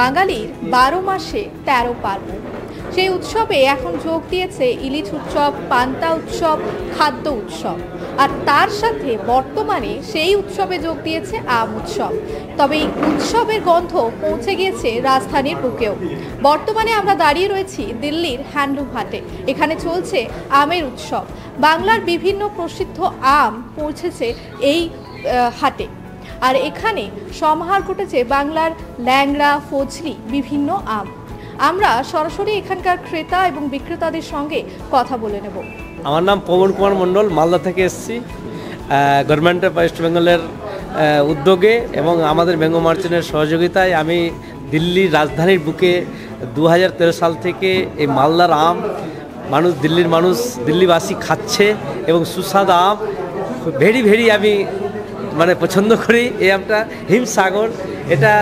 বাঙালির 12 মাসে 13 পার্বণ। সেই উৎসবে এখন যোগ দিয়েছে ইলিশ উৎসব, পান্তা উৎসব, খাদ্য উৎসব, আর তার সাথে বর্তমানে সেই উৎসবে যোগ দিয়েছে আম উৎসব। তবে এই উৎসবের গন্ধ পৌঁছে গিয়েছে রাজধানীর বুকেও। বর্তমানে আমরা দাঁড়িয়ে রয়েছি দিল্লির হ্যান্ডলুম হাটে। এখানে চলছে আমের উৎসব। বাংলার বিভিন্ন প্রসিদ্ধ আম পৌঁছেছে এই হাটে, আর এখানে সমাহার ঘটেছে বাংলার ল্যাংড়া, ফজলি, বিভিন্ন আম। আমরা সরাসরি এখানকার ক্রেতা এবং বিক্রেতাদের সঙ্গে কথা বলে নেব। আমার নাম পবন কুমার মণ্ডল, মালদা থেকে এসেছি। গভর্নমেন্ট অফ ওয়েস্ট বেঙ্গলের উদ্যোগে এবং আমাদের বেঙ্গল মার্চেন্টের সহযোগিতায় আমি দিল্লির রাজধানীর বুকে 2013 সাল থেকে এই মালদার আম দিল্লিবাসী খাচ্ছে এবং সুস্বাদু আম ভেরি আমি পছন্দ করি। এই আমটা হিমসাগর, এটা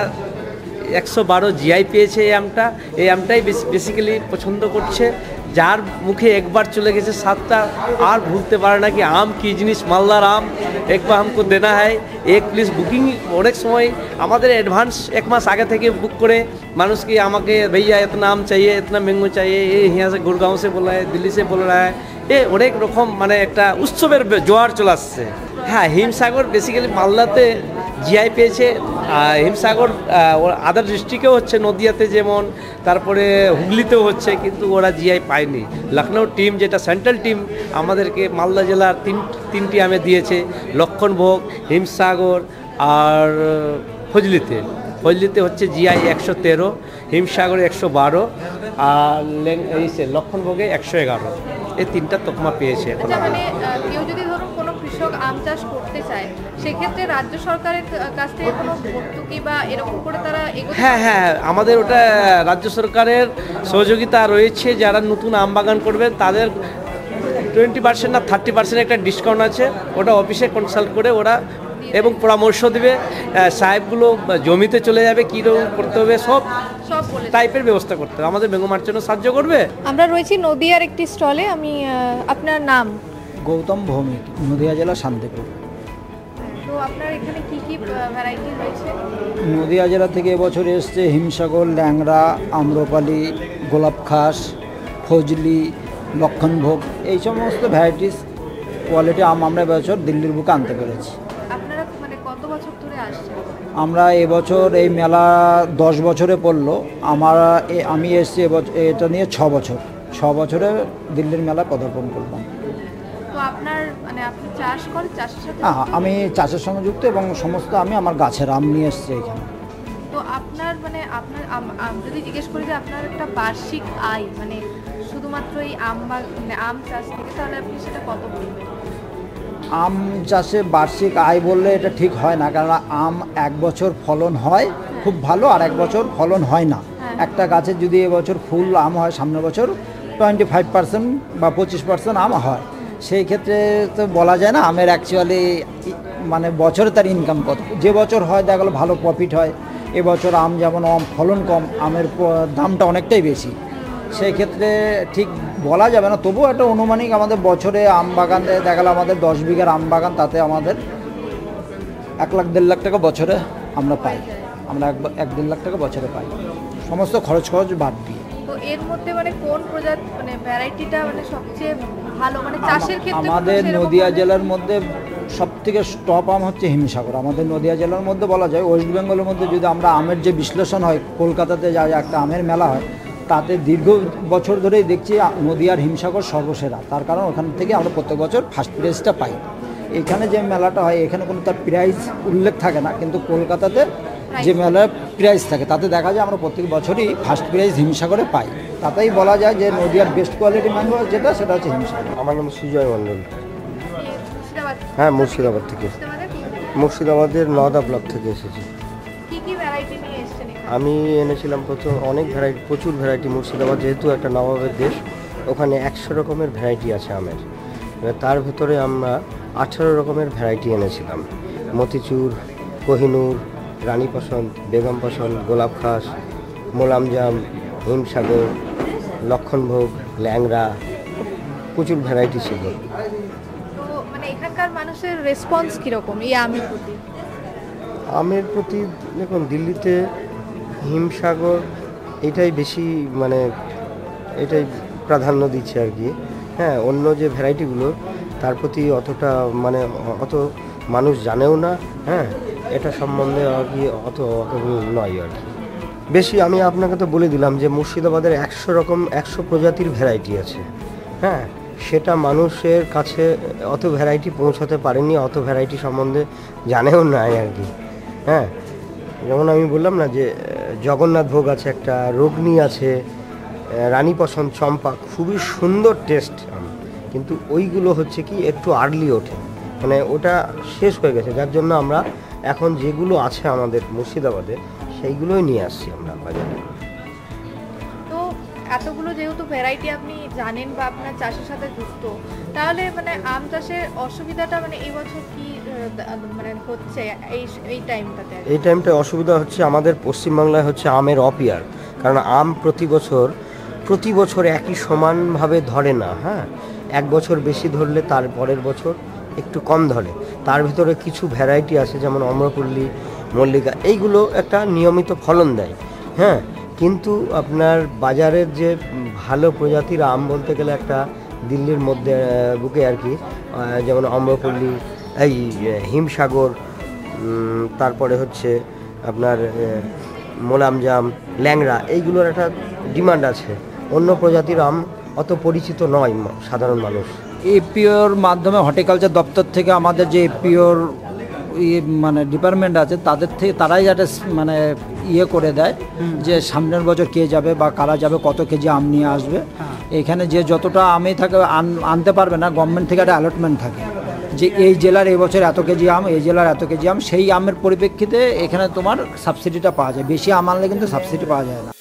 112 জিআই পেয়েছে। এই আমটাই বেসিক্যালি পছন্দ করছে। যার মুখে একবার চলে গেছে স্বাদটা আর ভুলতে পারে না কি আম কি জিনিস। মালদার আম একবার আমকো দেনা হয়, এক প্লিজ বুকিং। অনেক সময় আমাদের অ্যাডভান্স 1 মাস আগে থেকে বুক করে মানুষকে আমাকে भैया इतना आम चाहिए, इतना मैंगो चाहिए, ये यहाँ से गुड़गांव से बोल रहा है, दिल्ली से बोल रहा है। এ অনেক রকম একটা উৎসবের জোয়ার চলে আসছে। হ্যাঁ, হিমসাগর বেসিক্যালি মালদাতে জিআই পেয়েছে। হিমসাগর আদার ডিস্ট্রিক্টেও হচ্ছে, নদিয়াতে যেমন, তারপরে হুগলিতেও হচ্ছে, কিন্তু ওরা জিআই পায়নি। লখনৌ টিম, যেটা সেন্ট্রাল টিম, আমাদেরকে মালদা জেলার তিনটি আমে দিয়েছে, লক্ষণভোগ, হিমসাগর আর ফজলিতে হচ্ছে জিআই 113, হিমসাগরে 112 আর লক্ষণভোগে 111। এই তিনটা তকমা পেয়েছে। এখন কেউ যদি ধরুন কোনো কৃষক আম চাষ করতে চায়, সেক্ষেত্রে রাজ্য সরকারের কাছ থেকে কোনো ভর্তুকি বা এরকম করে তারা হ্যাঁ, আমাদের ওটা রাজ্য সরকারের সহযোগিতা রয়েছে। যারা নতুন আম বাগান করবেন তাদের 20% না 30% একটা ডিসকাউন্ট আছে। ওটা অফিসে কনসাল্ট করে ওরা এবং পরামর্শ দেবে। সাহেবগুলো জমিতে চলে যাবে, কীরকম করতে হবে সব টাইপের ব্যবস্থা করতে হবে। আমাদের বেঙ্গল মার্চেন্টও সাহায্য করবে। আমরা রয়েছি নদিয়ার একটি স্টলে। আপনার নাম? গৌতম ভৌমিক, নদিয়া জেলা শান্তিপুর। তো আপনার এখানে কি কি ভ্যারাইটি রয়েছে? নদিয়া জেলা থেকে এবছর এসছে হিমসাগর, ল্যাংড়া, আম্রপালি, গোলাপখাস, ফজলি, লক্ষণভোগ, এই সমস্ত ভ্যারাইটিস কোয়ালিটি আম আমরা এবছর দিল্লির বুকে আনতে পেরেছি। আপনারা কত বছর ধরে আসছেন? আমরা এবছর এই মেলা 10 বছরে পড়লো। আমি এসছি এটা নিয়ে 6 বছরে দিল্লির মেলায় পদার্পণ করলাম। তো আপনি চাষ করেন? চাষের সাথে? আমি চাষের সঙ্গে যুক্ত এবং সমস্ত আমি আমার গাছের আম নিয়ে এসছি এখানে। তো আপনার যদি জিজ্ঞেস করি যে আপনার একটা বার্ষিক আয় শুধুমাত্র এই আম চাষ থেকে, তাহলে আপনি সেটা কত বলবেন? আম চাষে বার্ষিক আয় বললে এটা ঠিক হয় না, কারণ আম 1 বছর ফলন হয় খুব ভালো, আর 1 বছর ফলন হয় না। একটা গাছের যদি এবছর ফুল আম হয়, সামনের বছর 25% বা 25% আম হয়। সেই ক্ষেত্রে তো বলা যায় না আমের অ্যাকচুয়ালি বছরে তার ইনকাম কত। যে বছর হয় দেখা গেলো ভালো প্রফিট হয়, এবছর আম যেমন ফলন কম, আমের দামটা অনেকটাই বেশি। সেই ক্ষেত্রে ঠিক বলা যাবে না, তবুও একটা অনুমানিক আমাদের বছরে আম বাগান দেখা গেলো আমাদের 10 বিঘার আম বাগান, তাতে আমাদের 1-1.5 লাখ টাকা বছরে আমরা পাই। আমরা 1-1.5 লাখ টাকা বছরে পাই, সমস্ত খরচ বাদ দিয়ে। তো এর মধ্যে কোন প্রজাতি ভ্যারাইটিটা সবচেয়ে ভালো চাষের ক্ষেত্রে? আমাদের নদিয়া জেলার মধ্যে সবথেকে টপ আম হচ্ছে হিমসাগর। আমাদের নদিয়া জেলার মধ্যে বলা যায়, ওয়েস্ট বেঙ্গলের মধ্যে যদি আমরা আমের যে বিশ্লেষণ হয়, কলকাতাতে যা একটা আমের মেলা হয়, তাতে দীর্ঘ বছর ধরেই দেখছি নদিয়ার হিমসাগর সর্বসেরা। তার কারণ ওখান থেকে আমরা প্রত্যেক বছর ফার্স্ট প্রাইজটা পাই। এখানে যে মেলাটা হয় এখানে কোনো তার প্রাইজ উল্লেখ থাকে না, কিন্তু কলকাতাতে যে মেলার প্রাইজ থাকে তাতে দেখা যায় আমরা প্রত্যেক বছরই ফার্স্ট প্রাইজ হিমসাগরে পাই। তাতেই বলা যায় যে নদিয়ার বেস্ট কোয়ালিটি ম্যাঙ্গো সেটা হচ্ছে হিমসাগর। আমার নাম সুজয় মণ্ডল। হ্যাঁ, মুর্শিদাবাদ থেকে। মুর্শিদাবাদের নওদা ব্লক থেকে এসেছি। আমি এনেছিলাম প্রচুর ভ্যারাইটি। মুর্শিদাবাদ যেহেতু একটা নবাবের দেশ, ওখানে 100 রকমের ভ্যারাইটি আছে আমের। তার ভেতরে আমরা 18 রকমের ভ্যারাইটি এনেছিলাম। মতিচুর, কোহিনূর, রানী পছন্দ, বেগম পছন্দ, গোলাপখাস, মোলামজাম, হিমসাগর, লক্ষণভোগ, ল্যাংড়া, প্রচুর ভ্যারাইটি ছিল। তো এখানকার মানুষের রেসপন্স কীরকম এই আমের প্রতি? আমের প্রতি দেখুন, দিল্লিতে হিমসাগর এটাই বেশি মানে এটাই প্রাধান্য দিচ্ছে আর কি। হ্যাঁ, অন্য যে ভ্যারাইটিগুলো তার প্রতি অতটা মানে অত মানুষ জানেও না। হ্যাঁ, এটা সম্বন্ধে আর কি অত নয় আর কি বেশি। আমি আপনাকে তো বলে দিলাম যে মুর্শিদাবাদের 100 প্রজাতির ভ্যারাইটি আছে। হ্যাঁ, সেটা মানুষের কাছে অত ভ্যারাইটি পৌঁছাতে পারেনি, অত ভ্যারাইটি সম্বন্ধে জানেও নাই আর কি। হ্যাঁ, যেমন আমি বললাম না যে জগন্নাথ ভোগ আছে, একটা রোগনি আছে, রানী পছন্দ, চম্পা, খুবই সুন্দর টেস্ট আম, কিন্তু ওইগুলো হচ্ছে কি একটু আর্লি ওঠে, মানে ওটা শেষ হয়ে গেছে, যার জন্য আমরা এখন যেগুলো আছে আমাদের মুর্শিদাবাদে সেইগুলোই নিয়ে আসছি আমরা বাজারে। তো এতগুলো যেহেতু ভ্যারাইটি আপনি জানেন বা আপনার চাষের সাথে যুক্ত, তাহলে মানে আম চাষের অসুবিধাটা মানে এই বছর কি মানে হচ্ছে এই টাইমটাতে? এই টাইমটা অসুবিধা হচ্ছে আমাদের পশ্চিমবাংলায় হচ্ছে আমের অপিয়ার, কারণ আম প্রতি বছর একই সমানভাবে ধরে না। হ্যাঁ, এক বছর বেশি ধরলে তার পরের বছর একটু কম ধরে। তার ভিতরে কিছু ভ্যারাইটি আছে যেমন অম্রপল্লী, মল্লিকা, এইগুলো একটা নিয়মিত ফলন দেয়। হ্যাঁ, কিন্তু আপনার বাজারের যে ভালো প্রজাতির আম বলতে গেলে একটা দিল্লির মধ্যে বুকে আর কি, যেমন অম্রপল্লী, এই হিমসাগর, তারপরে হচ্ছে আপনার মোলামজাম, ল্যাংড়া, এইগুলোর একটা ডিমান্ড আছে। অন্য প্রজাতির আম অত পরিচিত নয় সাধারণ মানুষ। এপিওর মাধ্যমে হর্টিকালচার দপ্তর থেকে আমাদের যে এপিওর মানে ডিপার্টমেন্ট আছে তারাই যাতে মানে করে দেয় যে সামনের বছর কে যাবে বা কারা যাবে, কত কেজি আম নিয়ে আসবে। এখানে যে যতটা আমই থাকে আনতে পারবে না, গভর্নমেন্ট থেকে একটা অ্যালটমেন্ট থাকে যে এই জেলার এই বছর এত কেজি আম, এই জেলার এত কেজি আম, সেই আমের পরিপ্রেক্ষিতে এখানে তোমার সাবসিডিটা পাওয়া যায়। বেশি আম আনলে কিন্তু সাবসিডি পাওয়া যায় না।